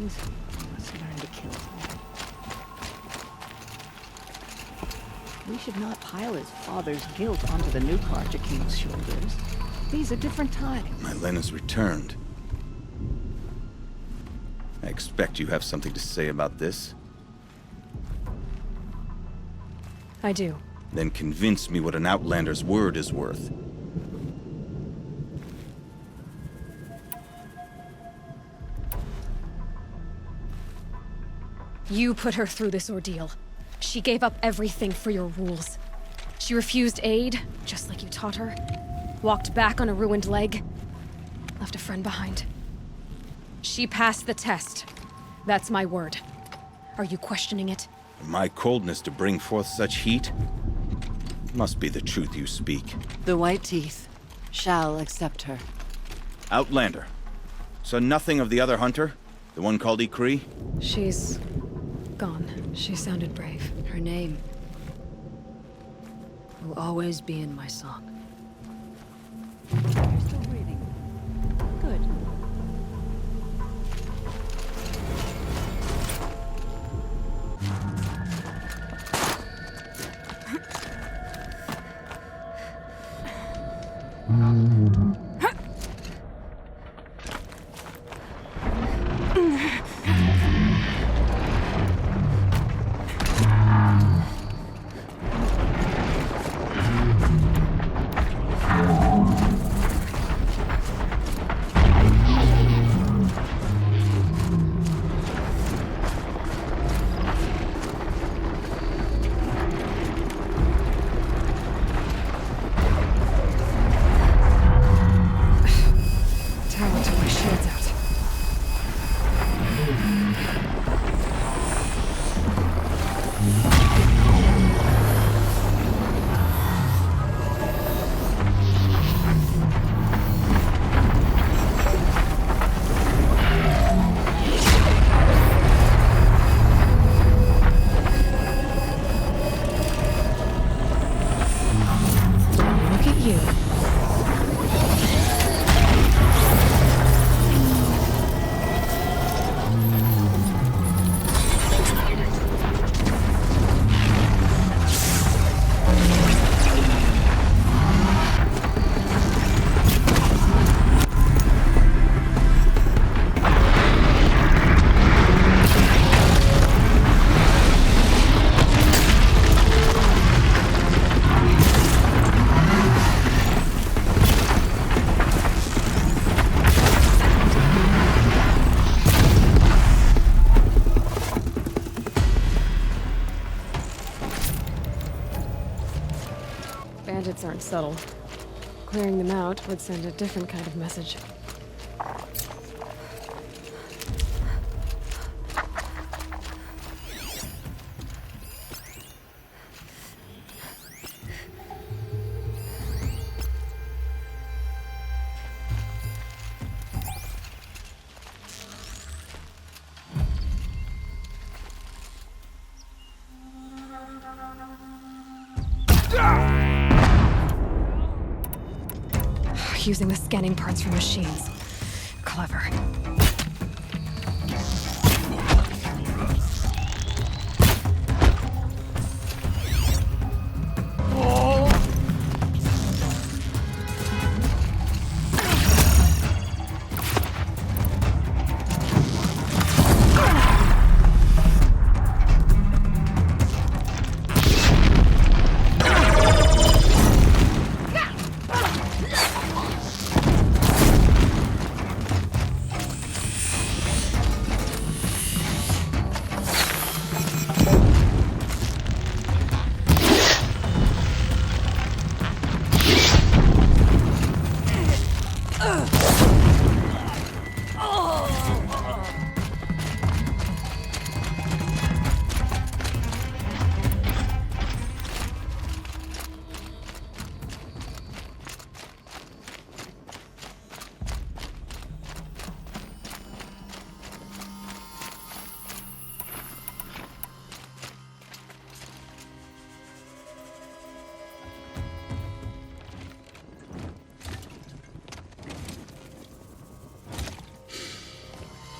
means we must learn to kill him. We should not pile his father's guilt onto the new Karja King's shoulders. These are different times. My Lena's returned. I expect you have something to say about this. I do. Then convince me what an Outlander's word is worth. You put her through this ordeal. She gave up everything for your rules. She refused aid, just like you taught her. Walked back on a ruined leg. Left a friend behind. She passed the test. That's my word. Are you questioning it? My coldness to bring forth such heat? Must be the truth you speak. The White Teeth shall accept her. Outlander. So nothing of the other hunter? The one called Ikri? She's gone. She sounded brave. Her name will always be in my song. You're still breathing. Good. Tower till my shield's out. Look at you. Bandits aren't subtle. Clearing them out would send a different kind of message. Using the scanning parts from machines. Clever.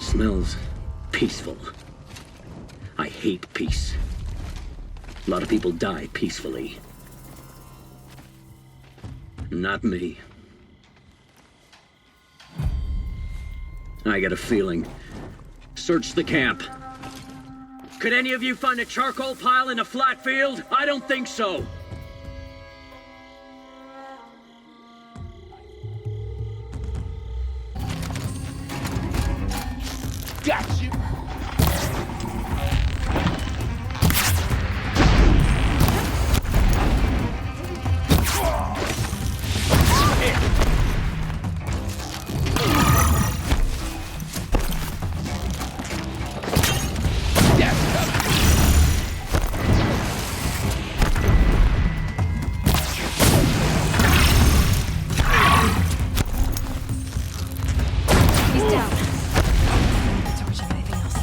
Smells peaceful. I hate peace. A lot of people die peacefully. Not me. I got a feeling. Search the camp. Could any of you find a charcoal pile in a flat field? I don't think so. Got you! He's down. Torching anything else.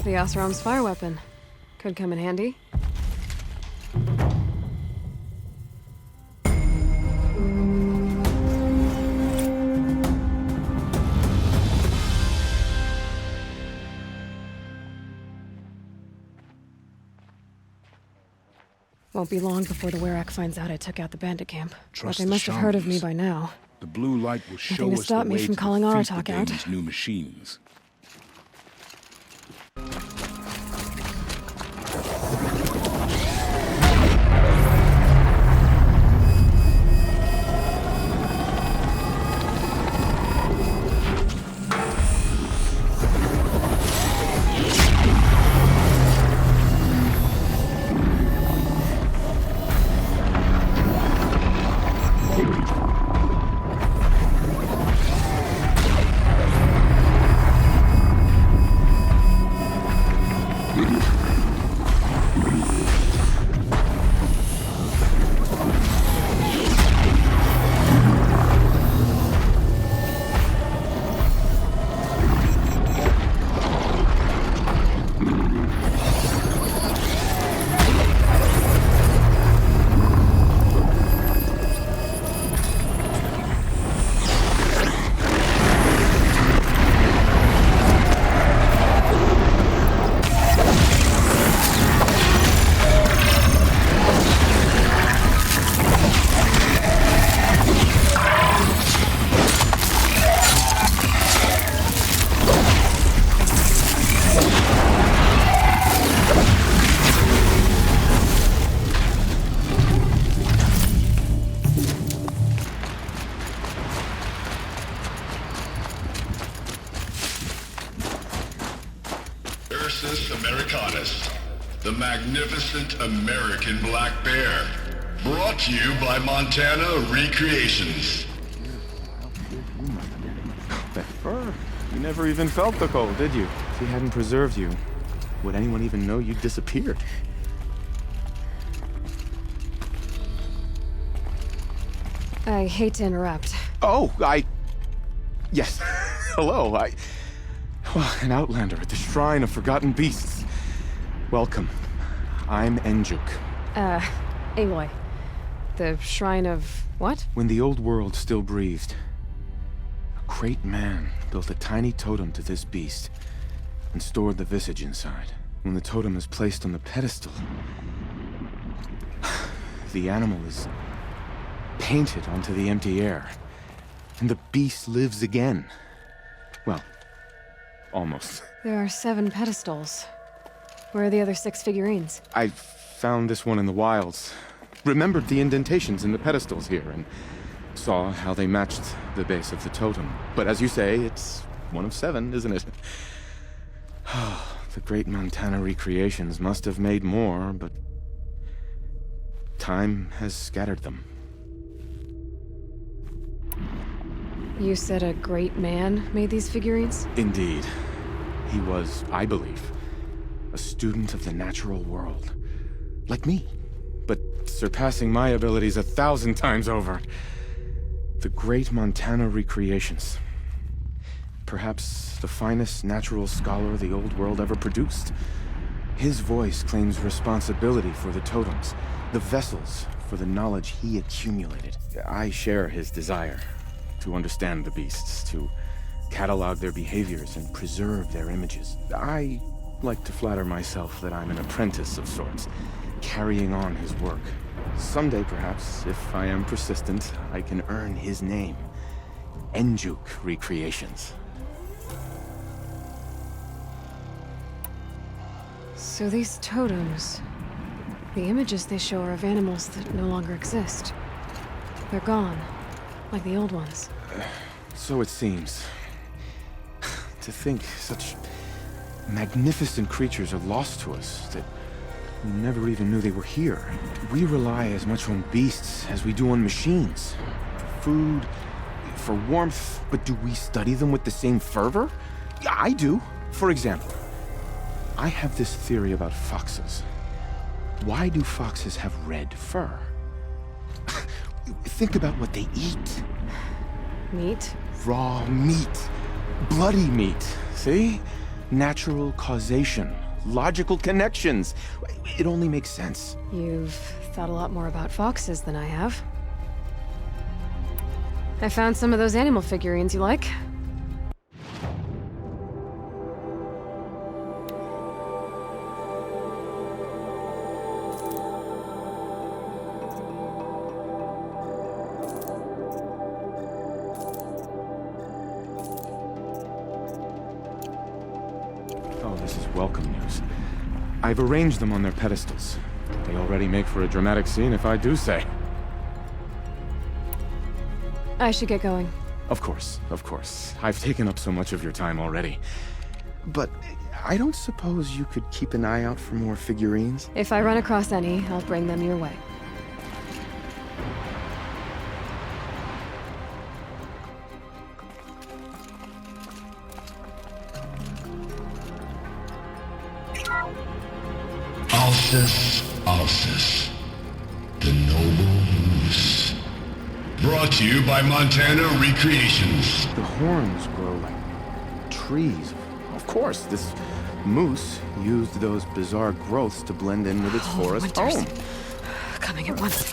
The Osram's fire weapon. Could come in handy. Won't be long before the Werak finds out I took out the bandit camp. Trust But they the must have heard of me shamans. by now. The blue light will show Nothing to us stop the me way from to calling defeat Aratak the out. game's new machines. Ursus Americanus, the magnificent American black bear. Brought to you by Montana Recreations. That fur. You never even felt the cold, did you? If he hadn't preserved you, would anyone even know you disappeared? I hate to interrupt. Oh, Yes. Hello, Well, an outlander at the Shrine of Forgotten Beasts. Welcome. I'm Enjuk. Aloy. The Shrine of what? When the old world still breathed, a great man built a tiny totem to this beast and stored the visage inside. When the totem is placed on the pedestal, the animal is painted onto the empty air, and the beast lives again. Well, almost. There are 7 pedestals. Where are the other 6 figurines? I found this one in the wilds. Remembered the indentations in the pedestals here, and saw how they matched the base of the totem. But as you say, it's one of 7, isn't it? The great Montana Recreations must have made more, but time has scattered them. You said a great man made these figurines? Indeed. He was, I believe, a student of the natural world. Like me, but surpassing my abilities 1,000 times over. The great Montana Recreations. Perhaps the finest natural scholar the old world ever produced. His voice claims responsibility for the totems, the vessels for the knowledge he accumulated. I share his desire to understand the beasts, to catalog their behaviors and preserve their images. I like to flatter myself that I'm an apprentice of sorts, carrying on his work. Someday, perhaps, if I am persistent, I can earn his name. Enjuk Recreations. So these totems, the images they show are of animals that no longer exist. They're gone, like the old ones. So it seems. To think such magnificent creatures are lost to us, that we never even knew they were here. We rely as much on beasts as we do on machines. For food, for warmth, but do we study them with the same fervor? Yeah, I do. For example, I have this theory about foxes. Why do foxes have red fur? Think about what they eat. Meat? Raw meat. Bloody meat. See? Natural causation. Logical connections. It only makes sense. You've thought a lot more about foxes than I have. I found some of those animal figurines you like. Oh, this is welcome news. I've arranged them on their pedestals. They already make for a dramatic scene, if I do say. I should get going. Of course, of course. I've taken up so much of your time already. But I don't suppose you could keep an eye out for more figurines? If I run across any, I'll bring them your way. Alcis, the noble moose. Brought to you by Montana Recreations. The horns grow like trees. Of course, this moose used those bizarre growths to blend in with its forest Winters. home. Coming at once.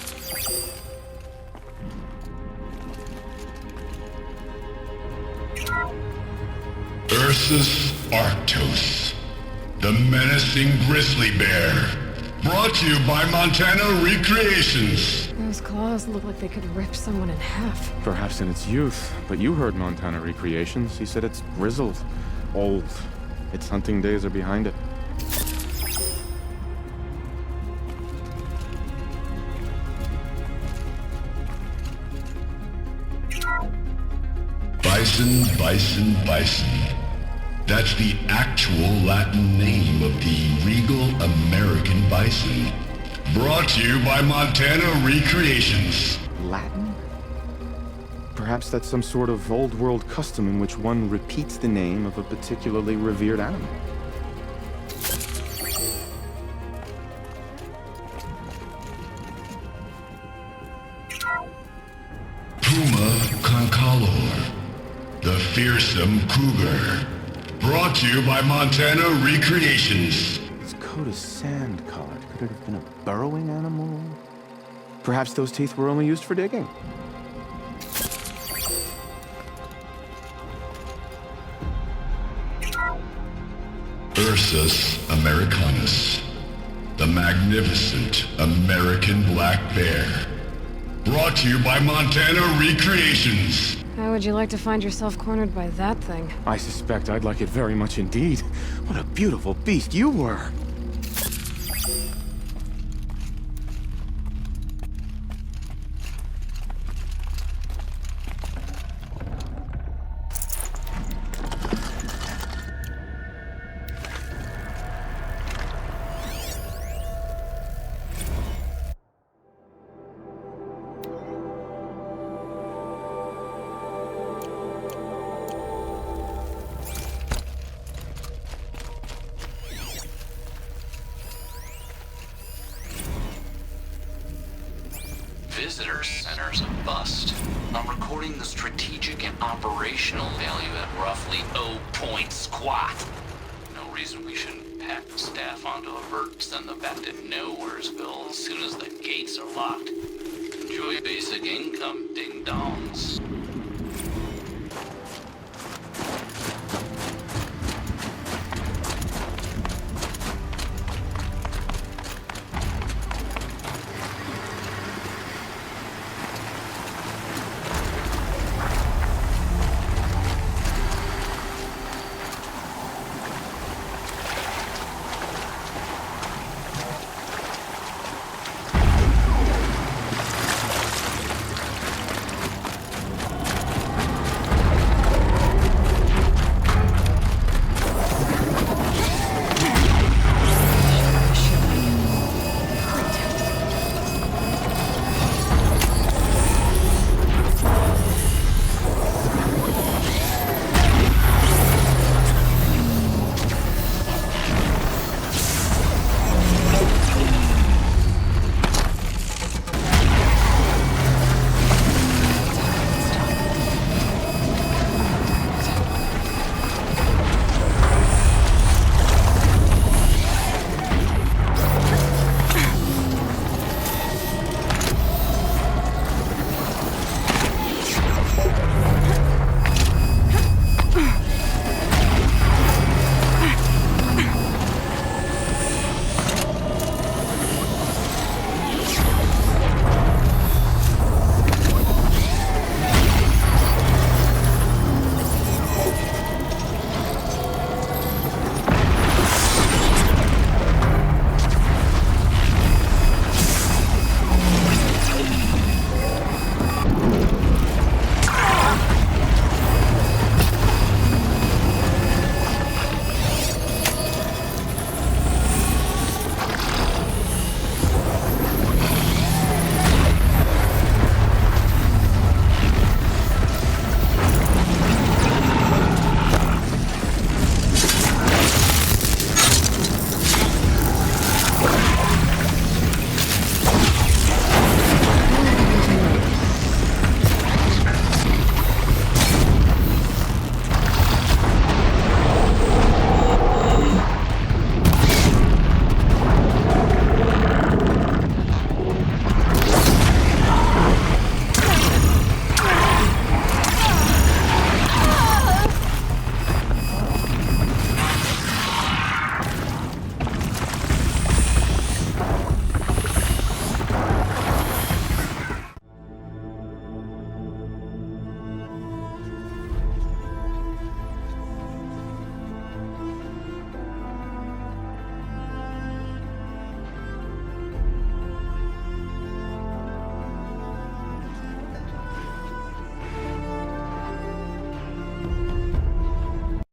Ursus Arctos, the menacing grizzly bear. Brought to you by Montana Recreations. Those claws look like they could rip someone in half. Perhaps in its youth, but you heard Montana Recreations. He said it's grizzled, old. Its hunting days are behind it. Bison. That's the actual Latin name of the regal American bison. Brought to you by Montana Recreations. Latin? Perhaps that's some sort of old world custom in which one repeats the name of a particularly revered animal. Puma Concalor, the fearsome cougar. Brought to you by Montana Recreations. Its coat is sand-colored. Could it have been a burrowing animal? Perhaps those teeth were only used for digging. Ursus Americanus, the magnificent American black bear. Brought to you by Montana Recreations. How would you like to find yourself cornered by that thing? I suspect I'd like it very much indeed. What a beautiful beast you were! Visitor Center's a bust. I'm recording the strategic and operational value at roughly 0 point squat. No reason we shouldn't pack the staff onto a vert and send them back to Nowheresville as soon as the gates are locked. Enjoy basic income, ding-dongs.